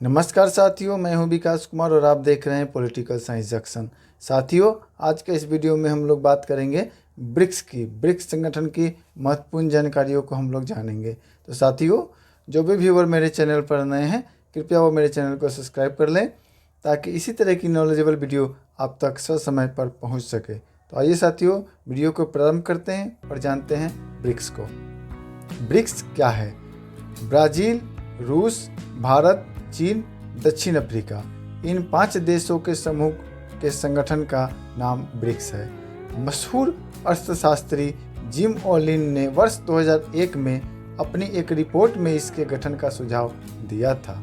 नमस्कार साथियों, मैं हूं विकास कुमार और आप देख रहे हैं पॉलिटिकल साइंस जंक्शन। साथियों, आज के इस वीडियो में हम लोग बात करेंगे ब्रिक्स संगठन की महत्वपूर्ण जानकारियों को हम लोग जानेंगे। तो साथियों, जो भी व्यूअर मेरे चैनल पर नए हैं, कृपया वो मेरे चैनल को सब्सक्राइब कर लें ताकि इसी तरह की नॉलेजेबल वीडियो आप तक समय पर पहुँच सके। तो आइए साथियों, वीडियो को प्रारंभ करते हैं और जानते हैं ब्रिक्स को। ब्रिक्स क्या है? ब्राज़ील, रूस, भारत, चीन, दक्षिण अफ्रीका, इन 5 देशों के समूह के संगठन का नाम ब्रिक्स है। मशहूर अर्थशास्त्री जिम ओलिन ने वर्ष 2001 में अपनी एक रिपोर्ट में इसके गठन का सुझाव दिया था।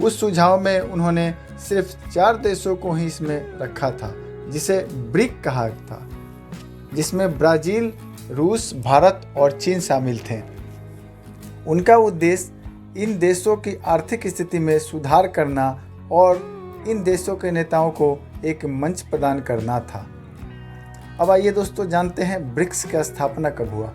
उस सुझाव में उन्होंने सिर्फ 4 देशों को ही इसमें रखा था, जिसे ब्रिक कहा था, जिसमें ब्राज़ील, रूस, भारत और चीन शामिल थे। उनका उद्देश्य इन देशों की आर्थिक स्थिति में सुधार करना और इन देशों के नेताओं को एक मंच प्रदान करना था। अब आइए दोस्तों, जानते हैं ब्रिक्स की स्थापना कब हुआ।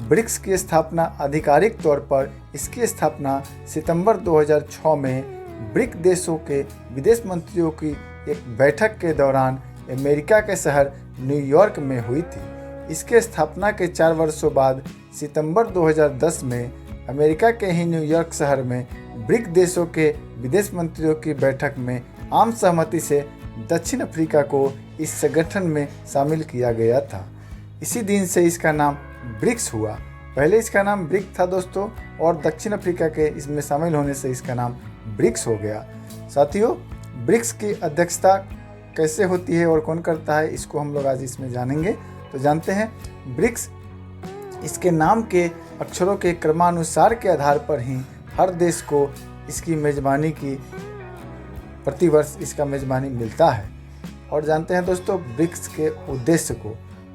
ब्रिक्स की स्थापना आधिकारिक तौर पर इसकी स्थापना सितंबर 2006 में ब्रिक देशों के विदेश मंत्रियों की एक बैठक के दौरान अमेरिका के शहर न्यूयॉर्क में हुई थी। इसके स्थापना के 4 वर्षों बाद सितंबर 2010 में अमेरिका के ही न्यूयॉर्क शहर में ब्रिक देशों के विदेश मंत्रियों की बैठक में आम सहमति से दक्षिण अफ्रीका को इस संगठन में शामिल किया गया था। इसी दिन से इसका नाम ब्रिक्स हुआ। पहले इसका नाम ब्रिक था दोस्तों, और दक्षिण अफ्रीका के इसमें शामिल होने से इसका नाम ब्रिक्स हो गया। साथियों, ब्रिक्स की अध्यक्षता कैसे होती है और कौन करता है, इसको हम लोग आज इसमें जानेंगे। तो जानते हैं, ब्रिक्स इसके नाम के अक्षरों के क्रमानुसार के आधार पर ही हर देश को इसकी मेज़बानी की प्रतिवर्ष इसका मेज़बानी मिलता है। और जानते हैं दोस्तों, ब्रिक्स के उद्देश्य को।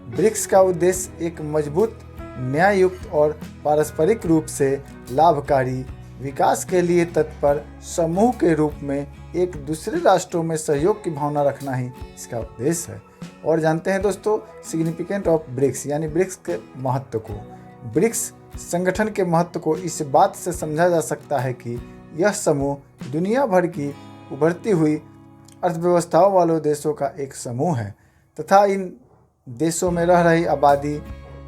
ब्रिक्स का उद्देश्य एक मजबूत, न्याययुक्त और पारस्परिक रूप से लाभकारी, विकास के लिए तत्पर समूह के रूप में एक दूसरे राष्ट्रों में सहयोग की भावना रखना ही इसका उद्देश्य है। और जानते हैं दोस्तों, सिग्निफिकेंट ऑफ ब्रिक्स यानी ब्रिक्स के महत्व को। ब्रिक्स संगठन के महत्व को इस बात से समझा जा सकता है कि यह समूह दुनिया भर की उभरती हुई अर्थव्यवस्थाओं वाले देशों का एक समूह है तथा इन देशों में रह रही आबादी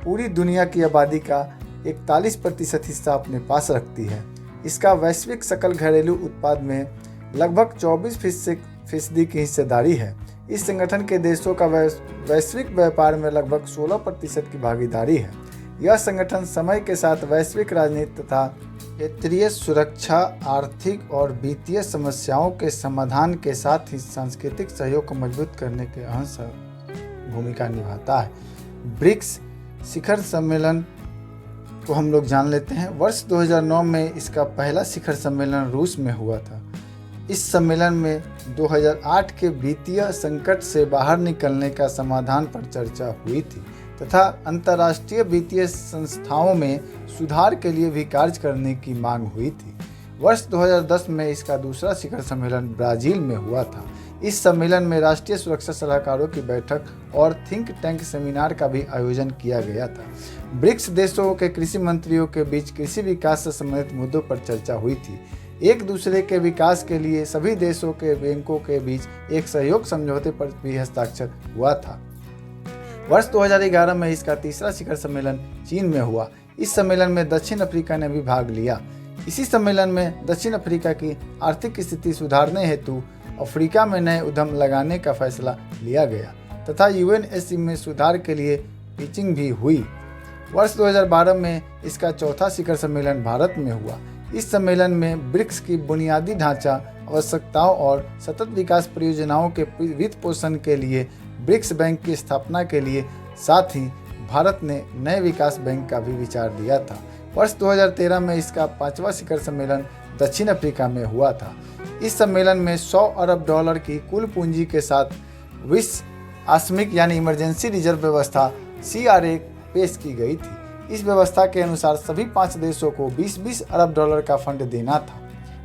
पूरी दुनिया की आबादी का 41% हिस्सा अपने पास रखती है। इसका वैश्विक सकल घरेलू उत्पाद में लगभग 24% की हिस्सेदारी है। इस संगठन के देशों का वैश्विक व्यापार में लगभग 16% की भागीदारी है। यह संगठन समय के साथ वैश्विक राजनीति तथा क्षेत्रीय सुरक्षा, आर्थिक और वित्तीय समस्याओं के समाधान के साथ ही सांस्कृतिक सहयोग को मजबूत करने के अहम भूमिका निभाता है। ब्रिक्स शिखर सम्मेलन को हम लोग जान लेते हैं। वर्ष 2009 में इसका पहला शिखर सम्मेलन रूस में हुआ था। इस सम्मेलन में 2008 के वित्तीय संकट से बाहर निकलने का समाधान पर चर्चा हुई थी तथा अंतर्राष्ट्रीय वित्तीय संस्थाओं में सुधार के लिए भी कार्य करने की मांग हुई थी। वर्ष 2010 में इसका दूसरा शिखर सम्मेलन ब्राज़ील में हुआ था। इस सम्मेलन में राष्ट्रीय सुरक्षा सलाहकारों की बैठक और थिंक टैंक सेमिनार का भी आयोजन किया गया था। ब्रिक्स देशों के कृषि मंत्रियों के बीच कृषि विकास से संबंधित मुद्दों पर चर्चा हुई थी। एक दूसरे के विकास के लिए सभी देशों के बैंकों के बीच एक सहयोग समझौते पर भी हस्ताक्षर हुआ था। वर्ष 2011 में इसका तीसरा शिखर सम्मेलन चीन में हुआ। इस सम्मेलन में दक्षिण अफ्रीका ने भी भाग लिया। इसी सम्मेलन में दक्षिण अफ्रीका की आर्थिक स्थिति सुधारने हेतु अफ्रीका में नए उद्यम लगाने का फैसला लिया गया तथा यूएनएससी में सुधार के लिए पिचिंग भी हुई। वर्ष 2012 में इसका चौथा शिखर सम्मेलन भारत में हुआ। इस सम्मेलन में ब्रिक्स की बुनियादी ढांचा आवश्यकताओं और सतत विकास परियोजनाओं के वित्त पोषण के लिए ब्रिक्स बैंक की स्थापना के लिए साथ ही भारत ने नए विकास बैंक का भी विचार दिया था। वर्ष 2013 में इसका 5वां शिखर सम्मेलन दक्षिण अफ्रीका में हुआ था। इस सम्मेलन में 100 अरब डॉलर की कुल पूंजी के साथ विश्व आकस्मिक यानी इमरजेंसी रिजर्व व्यवस्था CRA पेश की गई थी। इस व्यवस्था के अनुसार सभी 5 देशों को 20-20 अरब डॉलर का फंड देना था।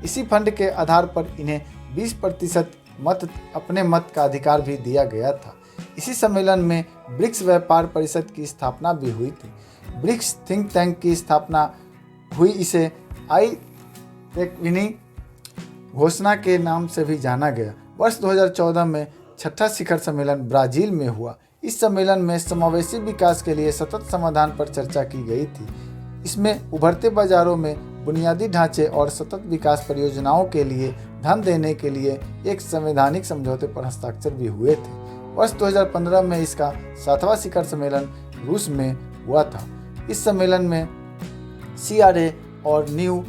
इसी फंड के आधार पर इन्हें 20% अपने मत का अधिकार भी दिया गया था। इसी सम्मेलन में ब्रिक्स व्यापार परिषद की स्थापना भी हुई थी। ब्रिक्स थिंक टैंक की स्थापना हुई, इसे आई घोषणा के नाम से भी जाना गया। वर्ष 2014 में छठा शिखर सम्मेलन ब्राजील में हुआ। इस सम्मेलन में समावेशी विकास के लिए सतत समाधान पर चर्चा की गई थी। इसमें उभरते बाजारों में बुनियादी ढांचे और सतत विकास परियोजनाओं के लिए धन देने के लिए एक संवैधानिक समझौते पर हस्ताक्षर भी हुए थे। वर्ष 2015 में इसका 7वां शिखर सम्मेलन रूस में हुआ था। इस सम्मेलन में CRA और न्यू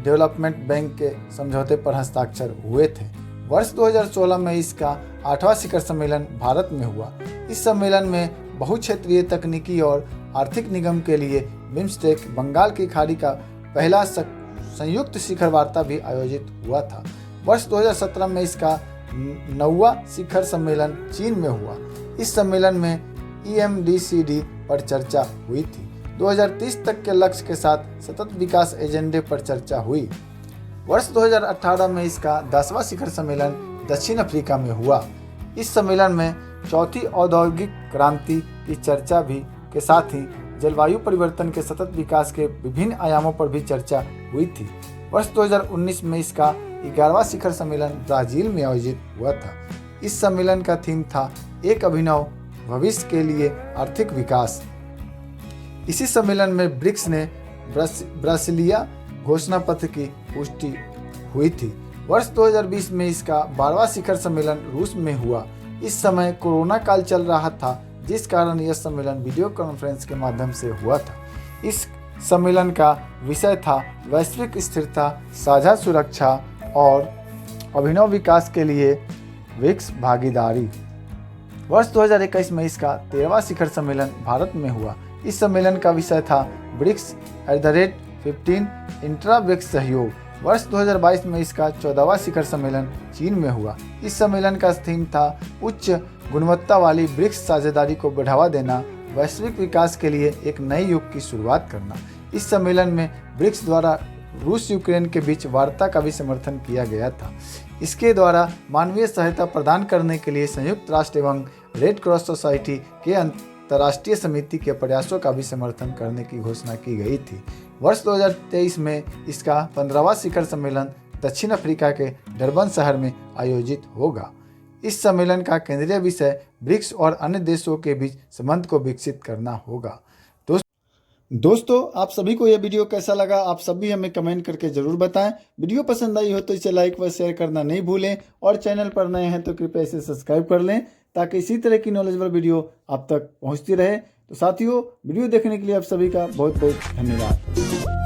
डेवलपमेंट बैंक के समझौते पर हस्ताक्षर हुए थे। वर्ष 2016 में इसका 8वां शिखर सम्मेलन भारत में हुआ। इस सम्मेलन में बहुक्षेत्रीय तकनीकी और आर्थिक निगम के लिए बिम्स्टेक बंगाल की खाड़ी का पहला संयुक्त शिखर वार्ता भी आयोजित हुआ था। वर्ष 2017 में इसका 9वां शिखर सम्मेलन चीन में हुआ। इस सम्मेलन में EMDCD पर चर्चा हुई थी। 2030 तक के लक्ष्य के साथ सतत विकास एजेंडे पर चर्चा हुई। वर्ष 2018 में इसका 10वां शिखर सम्मेलन दक्षिण अफ्रीका में हुआ। इस सम्मेलन में चौथी औद्योगिक क्रांति की चर्चा भी के साथ ही जलवायु परिवर्तन के सतत विकास के विभिन्न आयामों पर भी चर्चा हुई थी। वर्ष 2019 में इसका 11वां शिखर सम्मेलन ब्राजील में आयोजित हुआ था। इस सम्मेलन का थीम था एक अभिनव भविष्य के लिए आर्थिक विकास। इसी सम्मेलन में ब्रिक्स ने ब्रासिलिया घोषणा पत्र की पुष्टि हुई थी। वर्ष 2020 में इसका 12वां शिखर सम्मेलन रूस में हुआ। इस समय कोरोना काल चल रहा था, जिस कारण यह सम्मेलन वीडियो कॉन्फ्रेंस के माध्यम से हुआ था। इस सम्मेलन का विषय था वैश्विक स्थिरता, साझा सुरक्षा और अभिनव विकास के लिए ब्रिक्स भागीदारी। वर्ष 2021 में इसका 13वां शिखर सम्मेलन भारत में हुआ। इस सम्मेलन का विषय था ब्रिक्स @15 इंट्रा ब्रिक्स सहयोग। वर्ष 2022 में इसका 14वां शिखर सम्मेलन चीन में हुआ। इस सम्मेलन का थीम था उच्च गुणवत्ता वाली ब्रिक्स साझेदारी को बढ़ावा देना, वैश्विक विकास के लिए एक नए युग की शुरुआत करना। इस सम्मेलन में ब्रिक्स द्वारा रूस यूक्रेन के बीच वार्ता का भी समर्थन किया गया था। इसके द्वारा मानवीय सहायता प्रदान करने के लिए संयुक्त राष्ट्र एवं रेड क्रॉस सोसाइटी के अंतर्राष्ट्रीय समिति के प्रयासों का भी समर्थन करने की घोषणा की गई थी। वर्ष 2023 में इसका 15वां शिखर सम्मेलन दक्षिण अफ्रीका के डरबन शहर में आयोजित होगा। इस सम्मेलन का केंद्रीय विषय ब्रिक्स और अन्य देशों के बीच संबंध को विकसित करना होगा। दोस्तों, आप सभी को यह वीडियो कैसा लगा, आप सभी हमें कमेंट करके जरूर बताएं। वीडियो पसंद आई हो तो इसे लाइक व शेयर करना नहीं भूलें और चैनल पर नए हैं तो कृपया इसे सब्सक्राइब कर लें ताकि इसी तरह की नॉलेजेबल वीडियो आप तक पहुंचती रहे। तो साथियों, वीडियो देखने के लिए आप सभी का बहुत बहुत धन्यवाद।